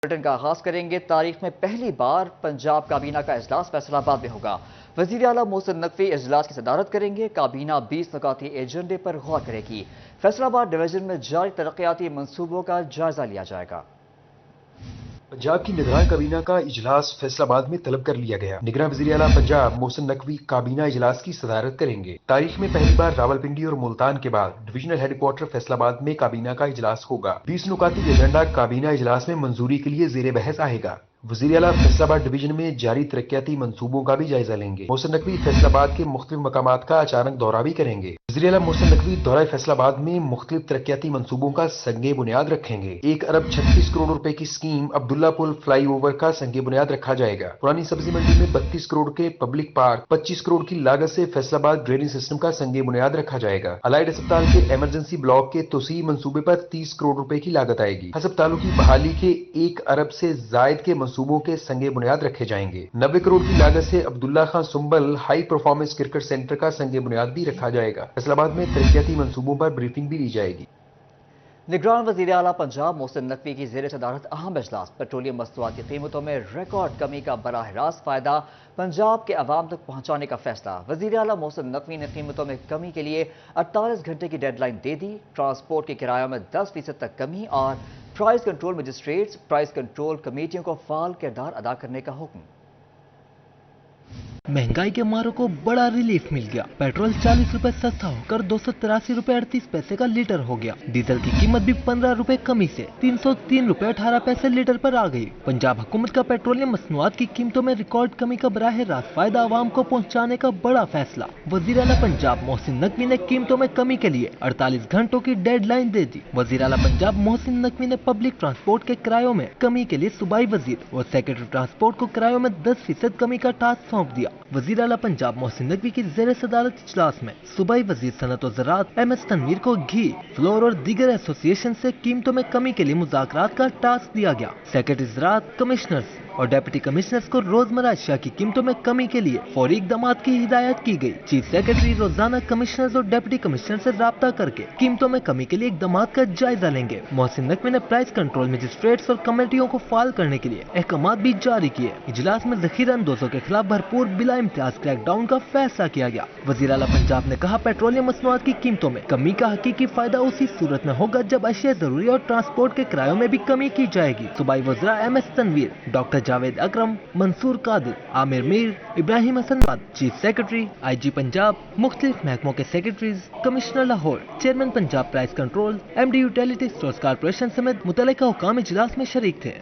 Bulletin کا آغاز کریں گے۔ تاریخ میں پہلی بار پنجاب کابینہ کا اجلاس فیصل آباد میں ہوگا۔ وزیر اعلیٰ محسن نقوی اجلاس کی صدارت کریں گے۔ کابینہ 20 نکاتی ایجنڈے پر غور کرے گی۔ فیصل آباد ڈویژن میں جاری ترقیاتی منصوبوں کا جائزہ لیا جائے گا۔ پنجاب کی نگراں کابینہ کا اجلاس فیصل آباد میں طلب کر لیا گیا۔ نگراں وزیر اعلیٰ پنجاب محسن نقوی کابینہ اجلاس کی صدارت کریں گے۔ تاریخ میں پہلی بار راولپنڈی اور ملتان کے بعد ڈویژنل ہیڈ کوارٹر فیصل آباد میں کابینہ کا اجلاس ہوگا۔ 20 نکاتی ایجنڈا کابینہ اجلاس میں منظوری کے لیے زیر بحث آئے گا۔ وزیر اعلیٰ فیصل آباد ڈویژن میں جاری ترقیاتی منصوبوں کا بھی جائزہ لیں گے۔ محسن نقوی فیصل آباد کے مختلف مقامات کا اچانک دورہ بھی کریں گے۔ وزیر اعلیٰ محسن نقوی دورہ فیصل آباد میں مختلف ترقیاتی منصوبوں کا سنگ بنیاد رکھیں گے۔ 1 ارب 36 کروڑ روپے کی اسکیم عبداللہ پل فلائی اوور کا سنگ بنیاد رکھا جائے گا۔ پرانی سبزی منڈی میں 32 کروڑ کے پبلک پارک، 25 کروڑ کی لاگت سے فیصل آباد ڈرینیج سسٹم کا سنگ بنیاد رکھا جائے گا۔ الائڈ اسپتال کے ایمرجنسی بلاک کے توسیع منصوبے پر 30 کروڑ روپے کی لاگت آئے گی۔ ہسپتالوں کی بحالی کے 1 ارب سے زائد کے منصوبوں کے سنگ بنیاد رکھے جائیں گے۔ 90 کروڑ کی لاگت سے عبداللہ خان سنبل ہائی پرفارمنس کرکٹ سینٹر کا سنگ بنیاد بھی رکھا جائے گا۔ فیصل آباد میں ترقیاتی منصوبوں پر بریفنگ بھی لی جائے گی۔ نگران وزیر اعلیٰ پنجاب محسن نقوی کی زیر صدارت اہم اجلاس۔ پیٹرولیم مصنوعات کی قیمتوں میں ریکارڈ کمی کا براہ راست فائدہ پنجاب کے عوام تک پہنچانے کا فیصلہ۔ وزیر اعلیٰ محسن نقوی نے قیمتوں میں کمی کے لیے 48 گھنٹے کی ڈیڈ لائن دے دی۔ ٹرانسپورٹ کے کرایوں میں 10% تک کمی اور price control magistrates, price control کمیٹیوں کو فعال کردار ادا کرنے کا حکم۔ مہنگائی کے ماروں کو بڑا ریلیف مل گیا۔ پیٹرول 40 روپے سستا ہو کر 283 روپے 38 پیسے کا لیٹر ہو گیا۔ ڈیزل کی قیمت بھی 15 روپے کمی سے 303 روپے 18 پیسے لیٹر پر آ گئی۔ پنجاب حکومت کا پیٹرولیم مصنوعات کی قیمتوں میں ریکارڈ کمی کا براہ راست فائدہ عوام کو پہنچانے کا بڑا فیصلہ۔ وزیر اعلیٰ پنجاب محسن نقوی نے قیمتوں میں کمی کے لیے 48 گھنٹوں کی ڈیڈ لائن دے دی۔ وزیر اعلیٰ پنجاب محسن نقوی نے پبلک ٹرانسپورٹ کے کرایوں میں کمی کے لیے صوبائی وزیر اور سیکرٹری ٹرانسپورٹ کو کرایوں میں 10% کمی کا ٹاسک سونپ دیا۔ وزیر اعلیٰ پنجاب محسن نقوی کی زیر صدارت اجلاس میں صوبائی وزیر صنعت و زراعت ایم ایس تنویر کو گھی، فلور اور دیگر ایسوسی ایشن سے قیمتوں میں کمی کے لیے مذاکرات کا ٹاسک دیا گیا۔ سیکرٹری زراعت، کمشنرز اور ڈپٹی کمشنرز کو روزمرہ اشیاء کی قیمتوں میں کمی کے لیے فوری اقدامات کی ہدایت کی گئی۔ چیف سیکرٹری روزانہ کمشنرز اور ڈپٹی کمشنر سے رابطہ کر کے قیمتوں میں کمی کے لیے اقدامات کا جائزہ لیں گے۔ محسن نقوی نے پرائز کنٹرول مجسٹریٹس اور کمیٹیوں کو فعال کرنے کے لیے احکامات بھی جاری کیے۔ اجلاس میں ذخیرہ اندوزوں کے خلاف بھرپور بلا امتیاز کریک ڈاؤن کا فیصلہ کیا گیا۔ وزیر اعلیٰ پنجاب نے کہا، پیٹرولیم مصنوعات کی قیمتوں میں کمی کا حقیقی فائدہ اسی صورت میں ہوگا جب اشیاء ضروری اور ٹرانسپورٹ کے کرایوں میں بھی کمی کی جائے گی۔ صوبائی وزراء M S Tanvir, doctor Javed Akram, Mansoor Qadir, Aamir Mir, Ibrahim Hassan واد، chief secretary, I G Punjab, مختلف محکموں کے secretaries, commissioner Lahore, chairman Punjab price control, M D utility stores corporation سمیت متعلقہ حکام اجلاس میں شریک تھے۔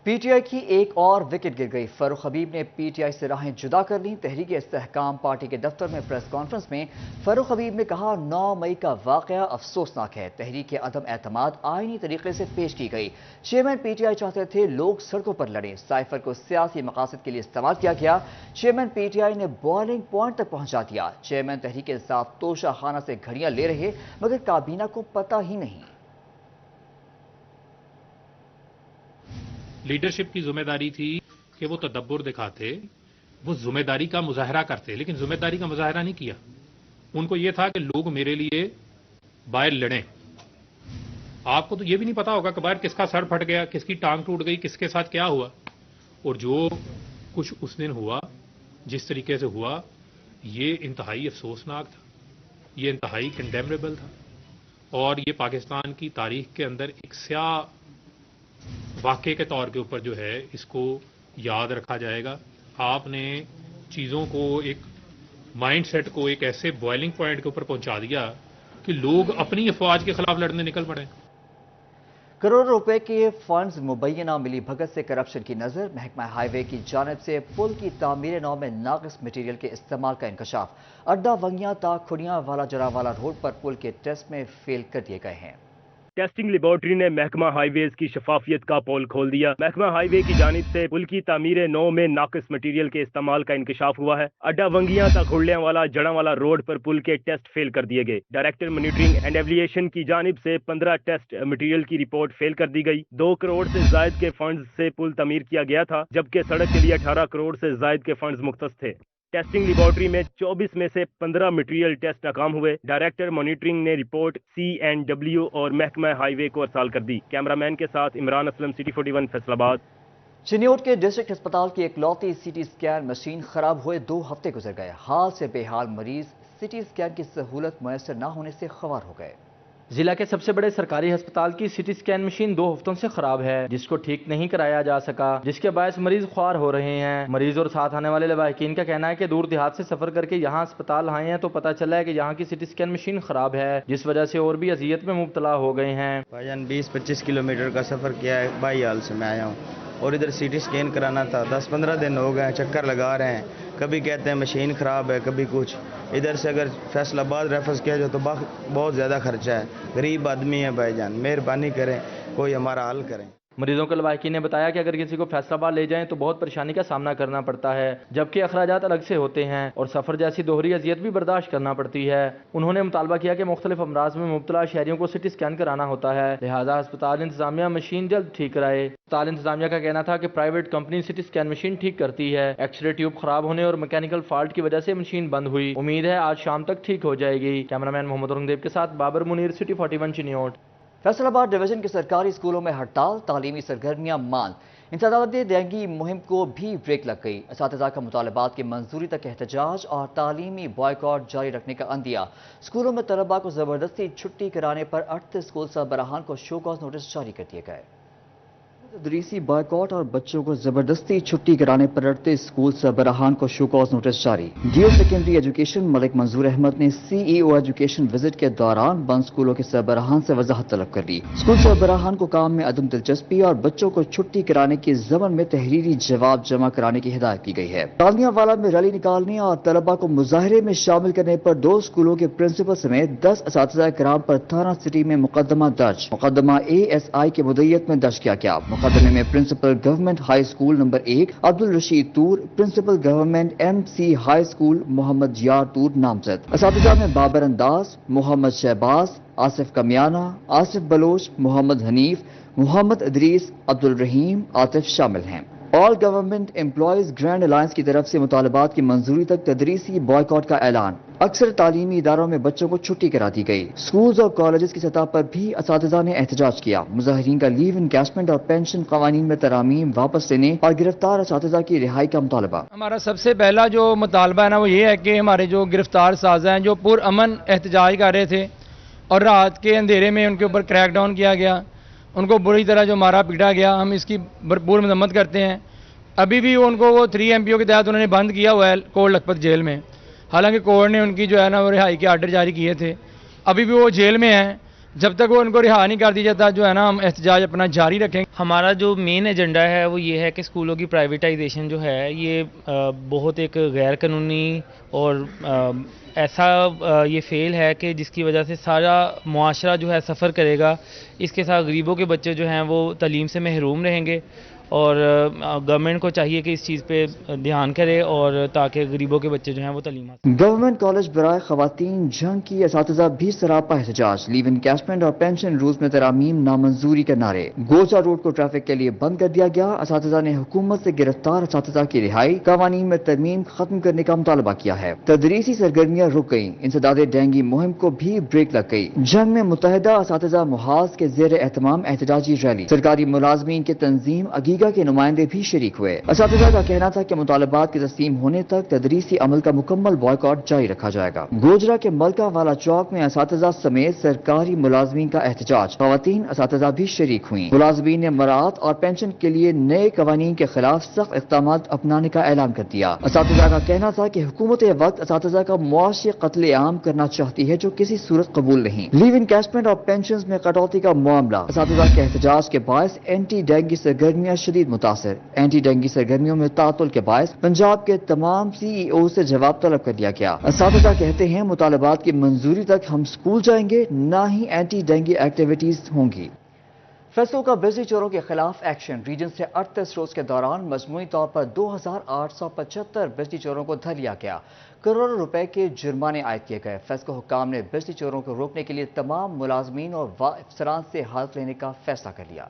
پی ٹی آئی کی ایک اور وکٹ گر گئی۔ فاروق حبیب نے پی ٹی آئی سے راہیں جدا کر لیں۔ تحریک استحکام پارٹی کے دفتر میں پریس کانفرنس میں فاروق حبیب نے کہا، 9 مئی کا واقعہ افسوسناک ہے۔ تحریک عدم اعتماد آئینی طریقے سے پیش کی گئی۔ چیئرمین پی ٹی آئی چاہتے تھے لوگ سڑکوں پر لڑیں۔ سائفر کو سیاسی مقاصد کے لیے استعمال کیا گیا۔ چیئرمین پی ٹی آئی نے بوائلنگ پوائنٹ تک پہنچا دیا۔ چیئرمین تحریک انصاف توشہ خانہ سے گھڑیاں لے رہے مگر کابینہ کو پتہ ہی نہیں۔ لیڈرشپ کی ذمہ داری تھی کہ وہ تدبر دکھاتے، وہ ذمہ داری کا مظاہرہ کرتے، لیکن ذمہ داری کا مظاہرہ نہیں کیا۔ ان کو یہ تھا کہ لوگ میرے لیے باہر لڑیں۔ آپ کو تو یہ بھی نہیں پتا ہوگا کہ باہر کس کا سر پھٹ گیا، کس کی ٹانگ ٹوٹ گئی، کس کے ساتھ کیا ہوا۔ اور جو کچھ اس دن ہوا، جس طریقے سے ہوا، یہ انتہائی افسوسناک تھا، یہ انتہائی کنڈیمریبل تھا، اور یہ پاکستان کی تاریخ کے اندر ایک سیاہ واقعے کے طور کے اوپر جو ہے اس کو یاد رکھا جائے گا۔ آپ نے چیزوں کو، ایک مائنڈ سیٹ کو ایک ایسے بوائلنگ پوائنٹ کے اوپر پہنچا دیا کہ لوگ اپنی افواج کے خلاف لڑنے نکل پڑے۔ کروڑوں روپے کے فنڈز مبینہ ملی بھگت سے کرپشن کی نظر۔ محکمہ ہائی وے کی جانب سے پل کی تعمیر نو میں ناقص مٹیریل کے استعمال کا انکشاف۔ اڈا ونگیاں تا کھڑیاں والا جراوالا روڈ پر پل کے ٹیسٹ میں فیل کر دیے گئے ہیں۔ ٹیسٹنگ لیبارٹری نے محکمہ ہائی ویز کی شفافیت کا پول کھول دیا۔ محکمہ ہائی وے کی جانب سے پل کی تعمیر نو میں ناقص مٹیریل کے استعمال کا انکشاف ہوا ہے۔ اڈا ونگیاں تا کھڑیاں والا جڑاں والا روڈ پر پل کے ٹیسٹ فیل کر دیے گئے۔ ڈائریکٹر مانیٹرنگ اینڈ ایویلیشن کی جانب سے 15 ٹیسٹ مٹیریل کی رپورٹ فیل کر دی گئی۔ 2 کروڑ سے زائد کے فنڈز سے پل تعمیر کیا گیا تھا، جبکہ سڑک کے لیے 18 کروڑ سے زائد کے فنڈز مختص تھے۔ टेस्टिंग लेबोरेटरी में 24 में से 15 मटेरियल टेस्ट नाकाम हुए। डायरेक्टर मॉनिटरिंग ने रिपोर्ट C&W और महकमा हाईवे को अरसाल कर दी। कैमरामैन के साथ इमरान असलम, सिटी 41 फैसलाबाद। चिन्योट के डिस्ट्रिक्ट अस्पताल की इकलौती सीटी स्कैन मशीन खराब हुए 2 हफ्ते गुजर गए। हाल से बेहाल मरीज सीटी स्कैन की सहूलत मुयसर न होने से ख्वार हो गए। जिला के सबसे बड़े सरकारी अस्पताल की सिटी स्कैन मशीन 2 हफ्तों से खराब है, जिसको ठीक नहीं कराया जा सका, जिसके बायस मरीज ख्वार हो रहे हैं। मरीज और साथ आने वाले लवाहिकीन का कहना है कि दूर देहात से सफर करके यहाँ अस्पताल आए हैं तो पता चला है कि यहाँ की सिटी स्कैन मशीन खराब है, जिस वजह से और भी अजियत में मुब्तला हो गए हैं। भाईजान 20-25 किलोमीटर का सफर किया है, बाईहाल से मैं आया हूँ और इधर सिटी स्कैन कराना था। 10-15 दिन हो गए, चक्कर लगा रहे हैं, कभी कहते हैं मशीन ख़राब है, कभी कुछ। इधर से अगर फैसलाबाद रेफर किया जाए तो बहुत ज़्यादा खर्चा है। गरीब आदमी है भाईजान, मेहरबानी करें, कोई हमारा हल करें। मरीजों के लवाहिकीन ने बताया कि अगर किसी को फैसलाबाद ले जाएं तो बहुत परेशानी का सामना करना पड़ता है, जबकि अखराजात अलग से होते हैं और सफ़र जैसी दोहरी अजियत भी बर्दाश्त करना पड़ती है। उन्होंने मुतालबा किया कि मुख्तलिफ अमराज में मुब्तला शहरियों को सिटी स्कैन कराना होता है, लिहाजा अस्पताल इंतजामिया मशीन जल्द ठीक कराए। अस्पताल इंतजामिया का कहना था कि private company CT scan machine ठीक करती है। एक्सरे ट्यूब खराब होने और मैकेनिकल फॉल्ट की वजह से मशीन बंद हुई। उम्मीद है आज शाम तक ठीक हो जाएगी। कैमरामैन मोहम्मद रंगदेव के साथ बाबर मुनीर, सिटी 41 चिन्योट। फैसलाबाद डिवीजन के सरकारी स्कूलों में हड़ताल, तालीमी सरगर्मियां मांद। इंसदादे देंगी मुहिम को भी ब्रेक लग गई। असातिज़ा का मुतालबात की मंजूरी तक एहतजाज और तालीमी बॉयकॉट जारी रखने का अंदिया। स्कूलों में तलबा को जबरदस्ती छुट्टी कराने पर 38 स्कूल सरबराहान को शो कॉज नोटिस जारी कर दिए गए। तदरीसी बॉयकॉट और बच्चों को जबरदस्ती छुट्टी कराने पर अड़ते स्कूल सरबराहान को शो कॉज नोटिस जारी। डीओ सेकेंडरी एजुकेशन मलिक मंजूर अहमद ने CEO एजुकेशन विजिट के दौरान बंद स्कूलों के सरबराहान से वजाहत तलब कर ली। स्कूल सरबराहान को काम में अदम दिलचस्पी और बच्चों को छुट्टी कराने के ज़मन में तहरीरी जवाब जमा कराने की हिदायत की गई है। तालियावाला में रैली निकालने और तलबा को मुजाहरे में शामिल करने पर 2 स्कूलों के प्रिंसिपल समेत 10 असातिज़ा कराम पर थाना सिटी में मुकदमा दर्ज। मुकदमा ASI के मुद्दत में दर्ज किया गया। मुकदमे में principal government high school number 1 Abdul Rashid Toor, principal government MC high school Mohammad Yar Toor नामजद। असातिज़ा में बाबर अंदाज, मोहम्मद शहबाज, आसिफ कमियाना, आसिफ बलोच, मोहम्मद हनीफ, मोहम्मद इदरीस, अब्दुल रहीम, आतिफ शामिल हैं। All government employees grand alliance की तरफ से मुतालबात की मंजूरी तक तदरीसी बॉयकॉट का ऐलान। अक्सर तालीमी इदारों में बच्चों को छुट्टी करा दी गई। स्कूल्स और कॉलेजेस की सतह पर भी असातिज़ा ने एहतजाज किया। मुजाहिरीन का लीव इनकैशमेंट और पेंशन कवानीन में तरामीम वापस लेने और गिरफ्तार असातिज़ा की रिहाई का मुतालबा। हमारा सबसे पहला जो मुतालबा है ना वो ये है कि हमारे जो गिरफ्तार साज़ा हैं जो पुरअमन एहतजाज कर रहे थे और रात के अंधेरे में उनके ऊपर क्रैक डाउन किया गया, उनको बुरी तरह जो मारा पीटा गया, हम इसकी भरपूर मजम्मत करते हैं। अभी भी उनको वो 3 MPO के तहत उन्होंने बंद किया हुआ है कोर्ट लखपत जेल में, हालांकि कोर्ट ने उनकी जो है ना वो रिहाई के आर्डर जारी किए थे। अभी भी वो जेल में हैं। जब तक वो उनको रिहा नहीं कर दिया जाता जो है ना हम एहतजाज अपना जारी रखेंगे। हमारा जो मेन एजेंडा है वो ये है कि स्कूलों की प्राइवेटाइजेशन जो है ये बहुत एक गैर कानूनी और ऐसा ये फेल है कि जिसकी वजह से सारा मुआशरा जो है सफ़र करेगा। इसके साथ गरीबों के बच्चे जो हैं वो तालीम से महरूम रहेंगे और गवर्नमेंट को चाहिए कि इस चीज़ पे ध्यान करे और ताकि गरीबों के बच्चे जो हैं वो तालीम हासिल। गवर्नमेंट कॉलेज बराए खवातीन जंग की असातिज़ा भी सरापा एहतजाज। लीव इनकैशमेंट और पेंशन रूल्स में तरामीम नामंजूरी के नारे। गोचा रोड को ट्रैफिक के लिए बंद कर दिया गया। असातिज़ा ने हुकूमत से गिरफ्तार असातिज़ा की रिहाई, कवानीन में तरमीम खत्म करने का मुतालबा किया है। तदरीसी सरगर्मियां रुक गई। इंसदादे डेंगी मुहिम को भी ब्रेक लग गई। जंग में मुत्तहिदा असातिज़ा मुहाज के ज़ेर एहतमाम एहतजाजी रैली। सरकारी मुलाजमीन के तंजीम अगीगा के नुमाइंदे भी शरीक हुए। असातिज़ा का कहना था कि मुतालबात के तस्लीम होने तक तदरीसी अमल का मुकम्मल बॉयकॉट जारी रखा जाएगा। गोजरा के मलका वाला चौक में असातिज़ा समेत सरकारी मुलाजमीन का एहतजाज। खवातीन असातिज़ा भी शरीक हुई। मुलाजमीन ने मरात और पेंशन के लिए नए कवानीन के खिलाफ सख्त इक़दाम अपनाने का ऐलान कर दिया। असातिज़ा का कहना था कि हुकूमत वक्त असातिज़ा का मुआशी कत्ले आम करना चाहती है जो किसी सूरत कबूल नहीं। लीव इनकैशमेंट और पेंशन में कटौती का मामला। असातिज़ा के एहतजाज के बायस एंटी डेंगी सरगर्मियां शदीद मुतासर। एंटी डेंगी सरगर्मियों में तातुल के बायस पंजाब के तमाम CEO से जवाब तलब कर दिया गया। असातिज़ा कहते हैं मुतालबात की मंजूरी तक हम स्कूल जाएंगे, ना ही एंटी डेंगी एक्टिविटीज होंगी। फैसलों का बिजली चोरों के खिलाफ एक्शन। रीजन से 38 रोज के दौरान मजमूई तौर पर 2875 बिजली चोरों को धर लिया गया। करोड़ों रुपए के जुर्माने आयद किए गए। फैसलो हुक्काम ने बिजली चोरों को रोकने के लिए तमाम मुलाजमीन और अफसरान से हाथ लेने का फैसला कर लिया।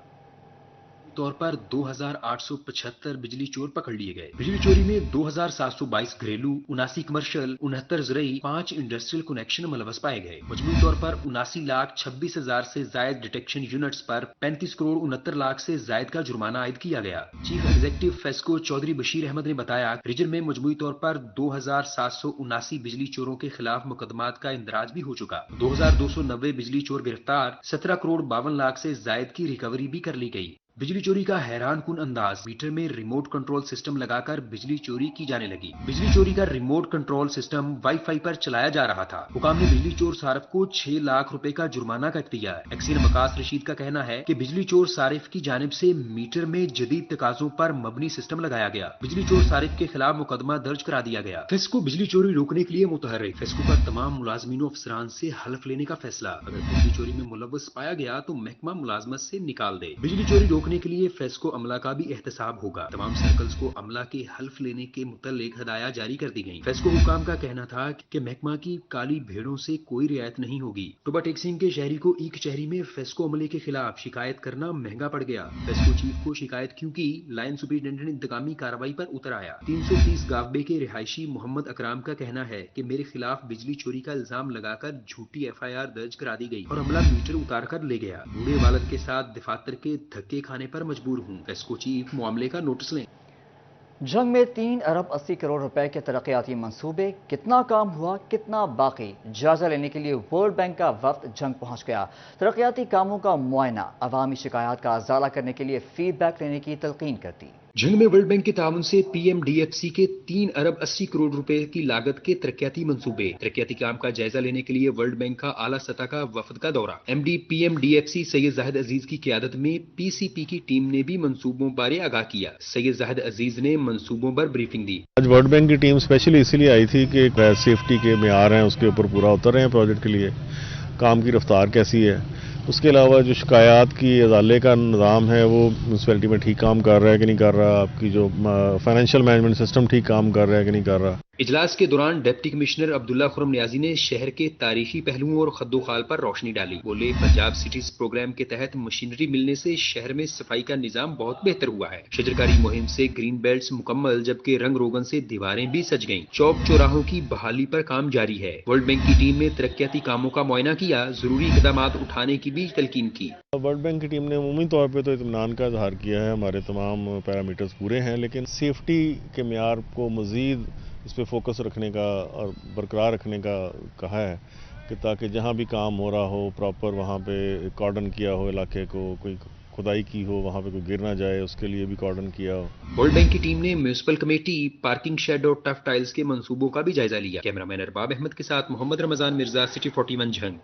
तौर पर 2875 बिजली चोर पकड़ लिए गए। बिजली चोरी में 2722 घरेलू, 79 कमर्शियल, 69 ज़रई, 5 इंडस्ट्रियल कनेक्शन मुलवस पाए गए। मजमूई तौर पर 79,26,000 से जायद डिटेक्शन यूनिट्स पर 35 करोड़ 69 लाख से जायद का जुर्माना आयद किया गया। चीफ एग्जीक्यूटिव फेस्को चौधरी बशीर अहमद ने बताया, रीजन में मजमूई तौर पर 2779 बिजली चोरों के खिलाफ मुकदमात का इंदराज भी हो चुका। 2290 बिजली चोर गिरफ्तार, 17 करोड़ 52 लाख से जायद की रिकवरी भी कर ली गई। बिजली चोरी का हैरान कुन अंदाज, मीटर में रिमोट कंट्रोल सिस्टम लगाकर बिजली चोरी की जाने लगी। बिजली चोरी का रिमोट कंट्रोल सिस्टम वाईफाई पर चलाया जा रहा था। हुकाम ने बिजली चोर सारिफ को 6 लाख रुपए का जुर्माना कट दिया। एक्सीन वकास रशीद का कहना है कि बिजली चोर सारिफ की जानिब से मीटर में जदीद तकाजों पर मबनी सिस्टम लगाया गया। बिजली चोर सारिफ के खिलाफ मुकदमा दर्ज करा दिया गया। फेस्को बिजली चोरी रोकने के लिए मुतहर्रिक, फेस्को का तमाम मुलाजमीन अफसरान से हल्फ लेने का फैसला। अगर बिजली चोरी में मुलव्वस पाया गया तो महकमा मुलाजमत से निकाल दे। बिजली चोरी रोकने के लिए फेस्को अमला का भी एहतसाब होगा। तमाम सर्कल्स को अमला के हल्फ लेने के मुतल्लिक हदायत जारी कर दी गई। फेस्को हुकाम का कहना था कि महकमा की काली भेड़ों से कोई रियायत नहीं होगी। टोबा टेक्सिंग के शहरी को एक कचहरी में फेस्को अमले के खिलाफ शिकायत करना महंगा पड़ गया। फेस्को चीफ को शिकायत क्यों की, लाइन सुपरिटेंडेंट इंतकामी कार्रवाई पर उतर आया। 330 गावबे के रिहायशी मोहम्मद अकराम का कहना है कि मेरे खिलाफ बिजली चोरी का इल्जाम लगाकर झूठी FIR दर्ज करा दी गई और अमला मीटर उतार कर ले गया। बूढ़े वालद के साथ दफातर के धक्के खाने पर मजबूर हूँ। फेस्को चीफ मामले का नोटिस लें। जंग में 3 अरब 80 करोड़ रुपए के तरक्याती मंसूबे, कितना काम हुआ, कितना बाकी, जायजा लेने के लिए वर्ल्ड बैंक का वफ्द जंग पहुंच गया। तरक्याती कामों का मुआयना, अवामी शिकायत का अजाला करने के लिए फीडबैक लेने की तलकीन करती। जंग में वर्ल्ड बैंक के ताउन से PMDFC के 3 अरब 80 करोड़ रुपए की लागत के तरक्याती मंसूबे, तरक्याती काम का जायजा लेने के लिए वर्ल्ड बैंक का आला सतह का वफद का दौरा। MD PMDFC सैयद जाहिद अजीज की क़यादत में PCP की टीम ने भी मंसूबों बारे आगाह किया। सैयद जाहिद अजीज ने मंसूबों पर ब्रीफिंग दी। आज वर्ल्ड बैंक की टीम स्पेशली इसीलिए आई थी कि सेफ्टी के मेयार हैं उसके ऊपर पूरा उतर रहे हैं प्रोजेक्ट के लिए, काम की रफ्तार कैसी है। उसके अलावा जो शिकायत की अदाले का निज़ाम है वो म्यूनसिपैलिटी में ठीक काम कर रहा है कि नहीं कर रहा, आपकी जो फाइनेंशियल मैनेजमेंट सिस्टम ठीक काम कर रहा है कि नहीं कर रहा। इजलास के दौरान डिप्टी कमिश्नर अब्दुल्ला खुरम नियाजी ने शहर के तारीखी पहलुओं और खद्दोखाल पर रोशनी डाली। बोले, पंजाब सिटीज प्रोग्राम के तहत मशीनरी मिलने से शहर में सफाई का निजाम बहुत बेहतर हुआ है। शजरकारी मुहिम से ग्रीन बेल्ट्स मुकम्मल, जबकि रंग रोगन से दीवारें भी सज गईं। चौक चौराहों की बहाली पर काम जारी है। वर्ल्ड बैंक की टीम ने तरक्याती कामों का मुआयना किया, जरूरी इकदाम उठाने की भी तलकीन की। वर्ल्ड बैंक की टीम ने अमूमी तौर पर तो इत्मीनान का इजहार किया है, हमारे तमाम पैरामीटर्स पूरे हैं, लेकिन सेफ्टी के मेयार को मजीद इस पर फोकस रखने का और बरकरार रखने का कहा है कि ताकि जहाँ भी काम हो रहा हो प्रॉपर वहाँ पे कॉर्डन किया हो, इलाके को कोई खुदाई की हो, वहाँ पे कोई गिर ना जाए, उसके लिए भी कॉर्डन किया हो। वर्ल्ड बैंक की टीम ने म्यूनिसिपल कमेटी, पार्किंग शेड और टफ टाइल्स के मंसूबों का भी जायजा लिया। कैमरामैन अरबाब अहमद के साथ मोहम्मद रमजान मिर्जा, सिटी 41 जंग।